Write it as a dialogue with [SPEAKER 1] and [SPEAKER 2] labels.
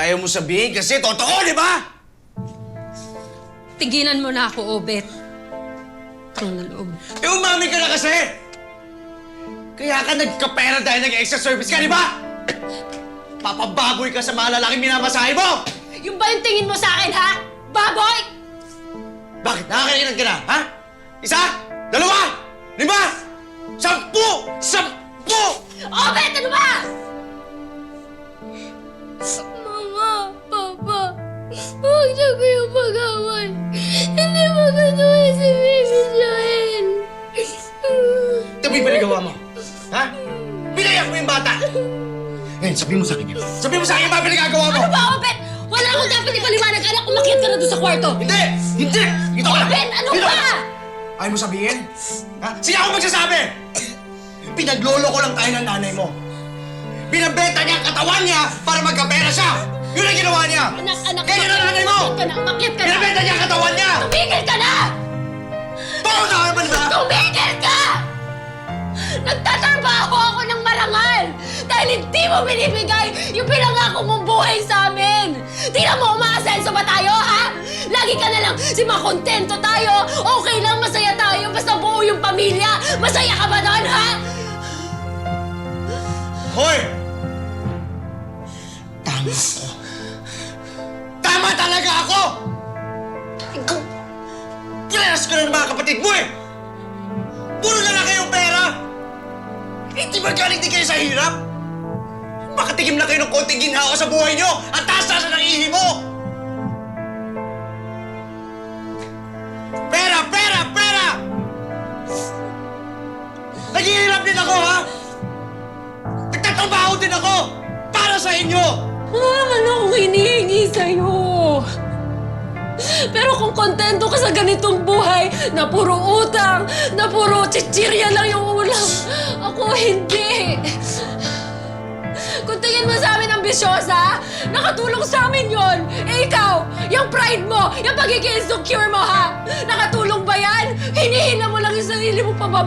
[SPEAKER 1] ayaw mo sabihin kasi totoo, di ba?
[SPEAKER 2] Tigilan mo na ako, Obet. Utang na loob.
[SPEAKER 1] Eh, umami ka na kasi! Kaya ka nagkapera dahil nag-extra service ka, di ba? Papababoy ka sa mga lalaking minamasahe mo!
[SPEAKER 2] Yung ba yung tingin mo sa akin, ha? Baboy!
[SPEAKER 1] Bakit? Nakakailan ka na, ha? Isa? Dalawa? Lima? 10! 10!
[SPEAKER 2] Obet, ano ba?
[SPEAKER 3] Mama, Papa, huwag niyo kayong pag-away. Hindi magkatuwa si Baby Joel.
[SPEAKER 1] Ito ba yung pinagawa mo? Ha? Pinayak mo yung bata! Ngayon, sabihin mo sa akin yan. Sabihin mo sa akin ba pinagagawa mo?
[SPEAKER 2] Ano ba, Obet? Wala akong dapat ipaliwanag, anak. Umakyat ka na doon sa kwarto.
[SPEAKER 1] Hindi! Hindi! Dito ka lang!
[SPEAKER 2] Obet, ano
[SPEAKER 1] Dito
[SPEAKER 2] ba?
[SPEAKER 1] ka! Ayaw mo sabihin? Ha? Sige ako magsasabi! Pinaglolo ko lang tayo ng nanay mo. Binabenta niya ang katawan niya para magkapera siya! Yun ang ginawa niya!
[SPEAKER 2] Anak,
[SPEAKER 1] Kaya na nanay mo!
[SPEAKER 2] Umakyat ka na!
[SPEAKER 1] Binabenta niya ang katawan niya!
[SPEAKER 2] Tumigil ka na!
[SPEAKER 1] Bakit na ba na?
[SPEAKER 2] Tumigil ka! Nagtatrabaho ako ng marangal dahil hindi mo binibigay yung pinangako mong buhay sa amin! Tingnan mo, umaasenso ba tayo, ha? Lagi ka na lang, si makontento tayo, okay lang, masaya tayo, basta buo yung pamilya. Masaya ka ba doon, ha?
[SPEAKER 1] Hoy! Tama ako. Tama talaga ako! Kilalas ko na ng mga kapatid mo eh! Puro na lang kayong pera! Hindi ba galing din kayo sa hirap? Makatikim na kayo ng konting ginhawa sa buhay nyo! Ang taas-taas ng ihi mo! Pera! Pera! Pera! Naghihirap din ako, ha? Nagtatrabaho din ako! Para sa inyo!
[SPEAKER 2] Wala naman akong hinihingi sa'yo. Pero kung kontento ka sa ganitong buhay, na puro utang, na puro chichirya lang yung ulam, ako hindi. Kung tingin mo sa amin ambisyosa, nakatulong sa amin yon. Eh ikaw, yung pride mo, yung pagiging insecure mo, ha? Nakatulong ba yan? Hinihina mo lang yung sarili mo pababa.